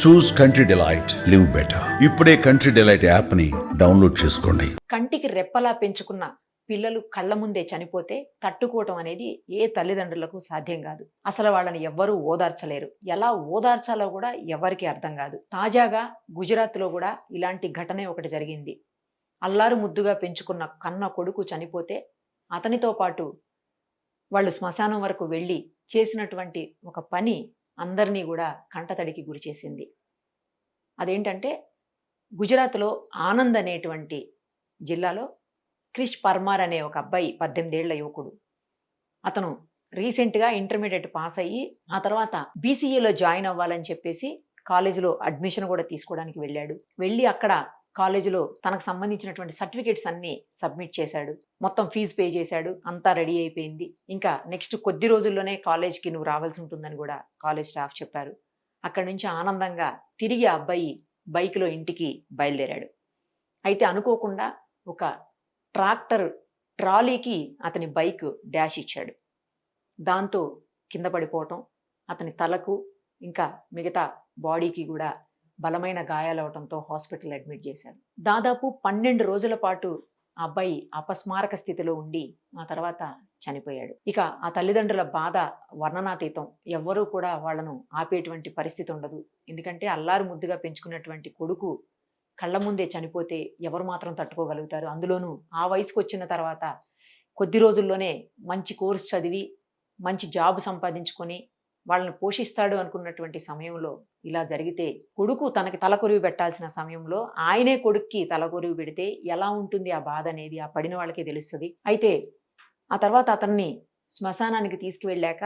చూస్ country delight, live better. ఇప్పుడే country delight app ని download చేసుకోండి. కంటికి రెప్పలా పెంచుకున్న పిల్లలు కళ్ళ ముందే చనిపోతే తట్టుకోవటం అనేది ఏ తల్లిదండ్రులకు సాధ్యం కాదు. అసలు వాళ్ళని ఎవ్వరూ ఓదార్చలేరు. ఎలా ఓదార్చాలో కూడా ఎవరికి అర్థం కాదు. తాజాగా గుజరాత్లో కూడా ఇలాంటి ఘటనే ఒకటి జరిగింది. అల్లారు ముద్దుగా పెంచుకున్న కన్న కొడుకు చనిపోతే అతనితో పాటు వాళ్ళు శ్మశానం వరకు వెళ్ళి చేసినటువంటి ఒక పని అందరినీ కూడా కంటతడికి గురి చేసింది. అదేంటంటే గుజరాత్లో ఆనంద్ అనేటువంటి జిల్లాలో క్రిష్ పర్మార్ అనే ఒక అబ్బాయి 18 ఏళ్ల యువకుడు. అతను రీసెంట్గా ఇంటర్మీడియట్ పాస్ అయ్యి ఆ తర్వాత బీసీఏలో జాయిన్ అవ్వాలని చెప్పేసి కాలేజీలో అడ్మిషన్ కూడా తీసుకోవడానికి వెళ్ళాడు. వెళ్ళి అక్కడ కాలేజీలో తనకు సంబంధించినటువంటి సర్టిఫికేట్స్ అన్నీ సబ్మిట్ చేశాడు. మొత్తం ఫీజు పే చేశాడు. అంతా రెడీ అయిపోయింది. ఇంకా నెక్స్ట్ కొద్ది రోజుల్లోనే కాలేజ్కి నువ్వు రావాల్సి ఉంటుందని కూడా కాలేజ్ స్టాఫ్ చెప్పారు. అక్కడి నుంచి ఆనందంగా తిరిగి ఆ అబ్బాయి బైక్లో ఇంటికి బయలుదేరాడు. అయితే అనుకోకుండా ఒక ట్రాక్టర్ ట్రాలీకి అతని బైక్ డాష్ ఇచ్చాడు. దాంతో కింద పడిపోవటం, అతని తలకు ఇంకా మిగతా బాడీకి కూడా బలమైన గాయాలవటంతో హాస్పిటల్ అడ్మిట్ చేశారు. దాదాపు 12 రోజుల పాటు ఆ అబ్బాయి అపస్మారక స్థితిలో ఉండి ఆ తర్వాత చనిపోయాడు. ఇక ఆ తల్లిదండ్రుల బాధ వర్ణనాతీతం. ఎవ్వరూ కూడా వాళ్ళను ఆపేటువంటి పరిస్థితి ఉండదు. ఎందుకంటే అల్లారు ముద్దుగా పెంచుకున్నటువంటి కొడుకు కళ్ళ ముందే చనిపోతే ఎవరు మాత్రం తట్టుకోగలుగుతారు? అందులోనూ ఆ వయసుకు వచ్చిన తర్వాత కొద్ది రోజుల్లోనే మంచి కోర్స్ చదివి మంచి జాబ్ సంపాదించుకొని వాళ్ళని పోషిస్తాడు అనుకున్నటువంటి సమయంలో ఇలా జరిగితే, కొడుకు తనకి తలకొరివి పెట్టాల్సిన సమయంలో ఆయనే కొడుక్కి తలకొరివి పెడితే ఎలా ఉంటుంది ఆ బాధ అనేది ఆ పడిన వాళ్ళకే తెలుస్తుంది. అయితే ఆ తర్వాత అతన్ని శ్మశానానికి తీసుకువెళ్ళాక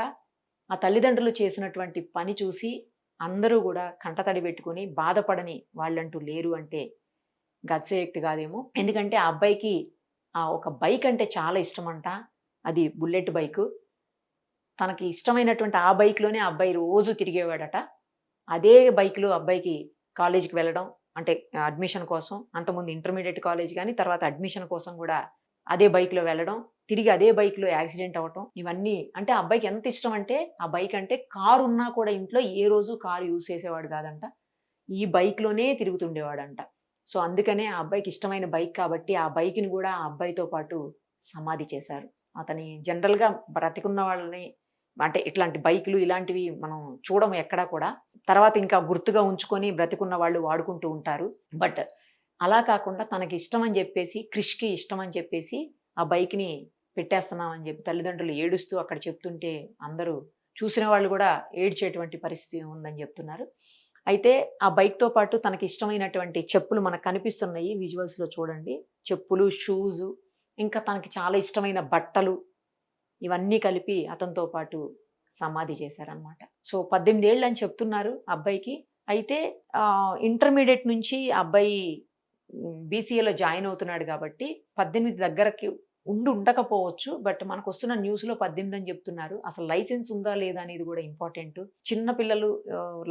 ఆ తల్లిదండ్రులు చేసినటువంటి పని చూసి అందరూ కూడా కంటతడి పెట్టుకుని బాధపడని వాళ్ళంటూ లేరు అంటే గత్యయుక్తి కాదేమో. ఎందుకంటే ఆ అబ్బాయికి ఆ ఒక బైక్ అంటే చాలా ఇష్టమంట. అది బుల్లెట్ బైకు. తనకి ఇష్టమైనటువంటి ఆ బైక్లోనే ఆ అబ్బాయి రోజు తిరిగేవాడట. అదే బైక్లో అబ్బాయికి కాలేజీకి వెళ్ళడం, అంటే అడ్మిషన్ కోసం, అంతకుముందు ఇంటర్మీడియట్ కాలేజ్ కానీ తర్వాత అడ్మిషన్ కోసం కూడా అదే బైక్లో వెళ్ళడం, తిరిగి అదే బైక్లో యాక్సిడెంట్ అవ్వటం, ఇవన్నీ అంటే ఆ అబ్బాయికి ఎంత ఇష్టం అంటే ఆ బైక్ అంటే కారు ఉన్నా కూడా ఇంట్లో ఏ రోజు కారు యూజ్ చేసేవాడు కాదంట. ఈ బైక్లోనే తిరుగుతుండేవాడంట. సో అందుకనే ఆ అబ్బాయికి ఇష్టమైన బైక్ కాబట్టి ఆ బైక్ని కూడా ఆ అబ్బాయితో పాటు సమాధి చేశారు. అతని జనరల్గా బ్రతికున్న వాళ్ళని అంటే ఇట్లాంటి బైకులు ఇలాంటివి మనం చూడము ఎక్కడా కూడా. తర్వాత ఇంకా గుర్తుగా ఉంచుకొని బ్రతికున్న వాళ్ళు వాడుకుంటూ ఉంటారు. బట్ అలా కాకుండా తనకి ఇష్టం అని చెప్పేసి, క్రిష్కి ఇష్టం అని చెప్పేసి ఆ బైక్ని పెట్టేస్తున్నామని చెప్పి తల్లిదండ్రులు ఏడుస్తూ అక్కడ చెప్తుంటే అందరూ చూసిన వాళ్ళు కూడా ఏడ్చేటువంటి పరిస్థితి ఉందని చెప్తున్నారు. అయితే ఆ బైక్తో పాటు తనకి ఇష్టమైనటువంటి చెప్పులు మనకు కనిపిస్తున్నాయి విజువల్స్లో చూడండి. చెప్పులు, షూజు, ఇంకా తనకి చాలా ఇష్టమైన బట్టలు, ఇవన్నీ కలిపి అతనితో పాటు సమాధి చేశారనమాట. సో 18 ఏళ్ళు అని చెప్తున్నారు అబ్బాయికి. అయితే ఇంటర్మీడియట్ నుంచి అబ్బాయి బీసీఏలో జాయిన్ అవుతున్నాడు కాబట్టి 18 దగ్గరకి ఉండకపోవచ్చు. బట్ మనకు వస్తున్న న్యూస్లో 18 అని చెప్తున్నారు. అసలు లైసెన్స్ ఉందా లేదా అనేది కూడా ఇంపార్టెంట్. చిన్న పిల్లలు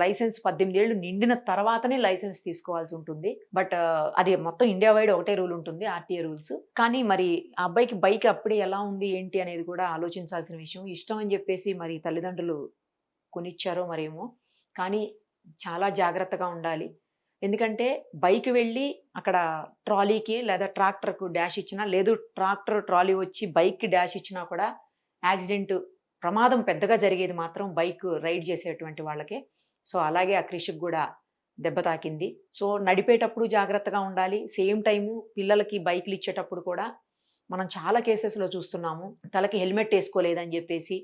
లైసెన్స్ 18 ఏళ్ళు నిండిన తర్వాతనే లైసెన్స్ తీసుకోవాల్సి ఉంటుంది. బట్ అది మొత్తం ఇండియా వైడ్ ఒకటే రూల్ ఉంటుంది, ఆర్టీఏ రూల్స్. కానీ మరి ఆ అబ్బాయికి బైక్ అప్పుడే ఎలా ఉంది ఏంటి అనేది కూడా ఆలోచించాల్సిన విషయం. ఇష్టం అని చెప్పేసి మరి తల్లిదండ్రులు కొనిచ్చారో మరేమో, కానీ చాలా జాగ్రత్తగా ఉండాలి. ఎందుకంటే బైక్ వెళ్ళి అక్కడ ట్రాలీకి లేదా ట్రాక్టర్కు డాష్ ఇచ్చినా, లేదు ట్రాక్టర్ ట్రాలీ వచ్చి బైక్కి డాష్ ఇచ్చినా కూడా యాక్సిడెంట్, ప్రమాదం పెద్దగా జరిగేది మాత్రం బైక్ రైడ్ చేసేటువంటి వాళ్ళకే. సో అలాగే ఆ క్రిష్కి కూడా దెబ్బ తాకింది. సో నడిపేటప్పుడు జాగ్రత్తగా ఉండాలి. సేమ్ టైము పిల్లలకి బైక్లు ఇచ్చేటప్పుడు కూడా మనం చాలా కేసెస్లో చూస్తున్నాము, తలకి హెల్మెట్ వేసుకోలేదని చెప్పేసి.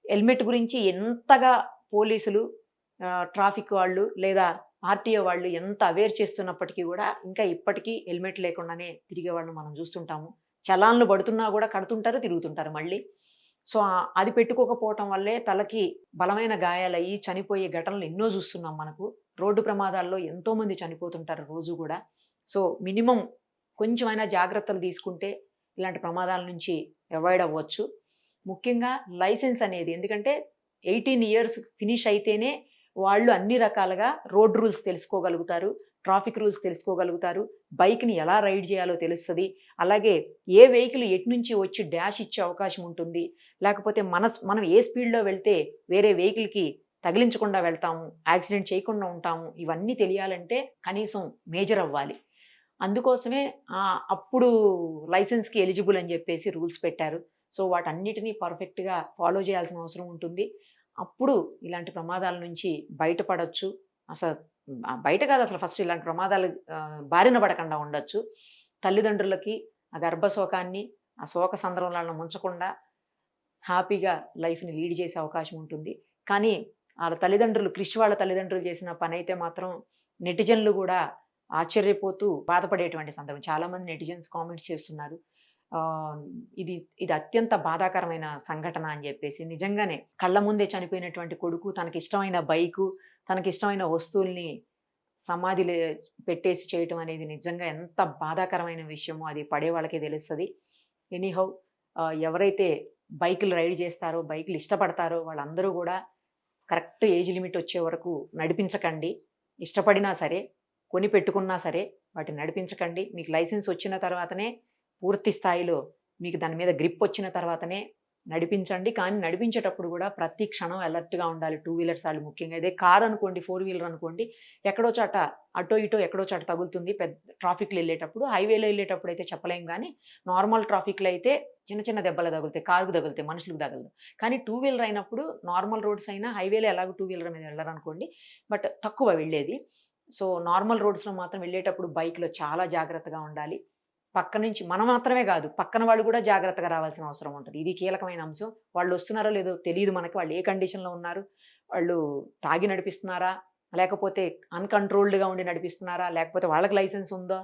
హెల్మెట్ గురించి ఎంతగా పోలీసులు, ట్రాఫిక్ వాళ్ళు లేదా ఆర్టీఓ వాళ్ళు ఎంత అవేర్ చేస్తున్నప్పటికీ కూడా ఇంకా ఇప్పటికీ హెల్మెట్ లేకుండానే తిరిగే వాళ్ళని మనం చూస్తుంటాము. చలాన్లు పడుతున్నా కూడా కడుతుంటారు, తిరుగుతుంటారు మళ్ళీ. సో అది పెట్టుకోకపోవటం వల్లే తలకి బలమైన గాయాలయ్యి చనిపోయే ఘటనలు ఎన్నో చూస్తున్నాం మనకు. రోడ్డు ప్రమాదాల్లో ఎంతోమంది చనిపోతుంటారు రోజు కూడా. సో మినిమం కొంచెమైనా జాగ్రత్తలు తీసుకుంటే ఇలాంటి ప్రమాదాల నుంచి అవాయిడ్ అవ్వచ్చు. ముఖ్యంగా లైసెన్స్ అనేది, ఎందుకంటే 18 ఇయర్స్ ఫినిష్ అయితేనే వాళ్ళు అన్ని రకాలుగా రోడ్ రూల్స్ తెలుసుకోగలుగుతారు, ట్రాఫిక్ రూల్స్ తెలుసుకోగలుగుతారు, బైక్ని ఎలా రైడ్ చేయాలో తెలుస్తుంది. అలాగే ఏ వెహికల్ ఎటు నుంచి వచ్చి డాష్ ఇచ్చే అవకాశం ఉంటుంది, లేకపోతే మనం ఏ స్పీడ్లో వెళ్తే వేరే వెహికల్కి తగిలించకుండా వెళ్తాము, యాక్సిడెంట్ చేయకుండా ఉంటాము, ఇవన్నీ తెలియాలంటే కనీసం మేజర్ అవ్వాలి. అందుకోసమే అప్పుడు లైసెన్స్‌కి ఎలిజిబుల్ అని చెప్పేసి రూల్స్ పెట్టారు. సో, వాటన్నిటిని పర్ఫెక్ట్‌గా ఫాలో చేయాల్సిన అవసరం ఉంటుంది. అప్పుడు ఇలాంటి ప్రమాదాల నుంచి బయటపడొచ్చు. అసలు బయట కాదు, అసలు ఫస్ట్ ఇలాంటి ప్రమాదాలు బారిన పడకుండా ఉండొచ్చు. తల్లిదండ్రులకి ఆ గర్భశోకాన్ని, ఆ శోక సంద్రంలో ముంచకుండా హ్యాపీగా లైఫ్‌ని లీడ్ చేసే అవకాశం ఉంటుంది. కానీ ఆళ్ళ తల్లిదండ్రులు, క్రిష్ వాళ్ళ తల్లిదండ్రులు చేసిన పనైతే మాత్రం నెటిజన్‌లు గూడా ఆశ్చర్యపోతూ బాధపడేటువంటి సందర్భం. చాలామంది నెటిజన్స్ కామెంట్స్ చేస్తున్నారు. ఇది ఇది అత్యంత బాధాకరమైన సంఘటన అని జెప్పేసి. నిజంగానే కళ్ళ ముందే చనిపోయినటువంటి కొడుకు తనకిష్టమైన బైకు, తనకిష్టమైన వస్తువుల్ని సమాధిలో పెట్టేసి చేయటం అనేది నిజంగా ఎంత బాధాకరమైన విషయమో అది పడే వాళ్ళకే తెలుస్తది. ఎనీహౌ ఎవరైతే బైకులు రైడ్ చేస్తారో, బైకులు ఇష్టపడతారో వాళ్ళందరూ గూడా కరెక్ట్ ఏజ్ లిమిట్ వచ్చే వరకు నడిపించకండి. ఇష్టపడినా సరే, కొని పెట్టుకున్నా సరే వాటిని నడిపించకండి. మీకు లైసెన్స్ వచ్చిన తర్వాతనే పూర్తి స్థాయిలో మీకు దాని మీద గ్రిప్ వచ్చిన తర్వాతనే నడిపించండి. కానీ నడిపించేటప్పుడు గూడా ప్రతి క్షణం అలర్ట్‌గా ఉండాలి. 2 వీలర్స్ ఆళ్ళు ముఖ్యంగా. ఇదే కార్ అనుకోండి, 4 వీలర్ అనుకోండి, ఎక్కడో చోట అటో ఇటో ఎక్కడో చోట తగులుతుంది. ట్రాఫిక్‌లో ఎళ్ళేటప్పుడు. హైవేలో ఎళ్ళేటప్పుడు అయితే చెప్పలేం గానీ, నార్మల్ ట్రాఫిక్‌లో అయితే చిన్న చిన్న దెబ్బలు తగులుతాయి. కారుకు తగులుతాయి, మనుషులకు తగలదు. కానీ 2 వీలర్ అయినప్పుడు నార్మల్ రోడ్స్ అయినా, హైవేలో ఎలాగో 2 వీలర్ మీద వెళ్ళరనుకోండి, బట్ తక్కువ వెళ్ళేది. సో, నార్మల్ రోడ్స్‌లో మాత్రం వెళ్ళేటప్పుడు బైక్‌లో చాలా జాగ్రత్తగా ఉండాలి. పక్క నుంచి మనం మాత్రమే గాదు, పక్కన వాళ్ళు గూడా జాగ్రత్తగా రావాల్సిన అవసరం ఉంటది. ఇది కీలకమైన అంశం. వాళ్ళొస్తున్నారో లేదో తెలీదు మనకి. వాళ్ళు ఏ కండిషన్‌లో ఉన్నారు? వాళ్ళు తాగి నడిపిస్తున్నారా? లేకపోతే అన్‌కంట్రోల్డ్‌గా ఉండి నడిపిస్తున్నారా? లేకపోతే వాళ్ళకి లైసెన్స్ ఉందా?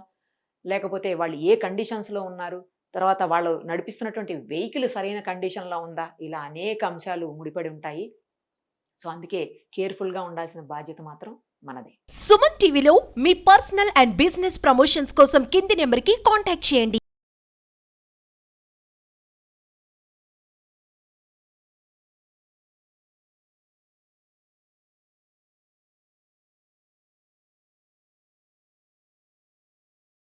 లేకపోతే వాళ్ళు ఏ కండిషన్స్‌లో ఉన్నారు? తర్వాత వాళ్ళు నడిపిస్తున్నటువంటి వెహికల్ సరైన కండిషన్‌లో ఉందా? ఇలా అనేక అంశాలు ముడిపడి ఉంటాయి. సో, అందుకే కేర్‌ఫుల్‌గా ఉండాల్సిన బాధ్యత మాత్రం మనదే. సుమన్ టీవీలో మీ పర్సనల్ అండ్ బిజినెస్ ప్రమోషన్స్ కోసం కింది నెంబర్కి కాంటాక్ట్ చేయండి.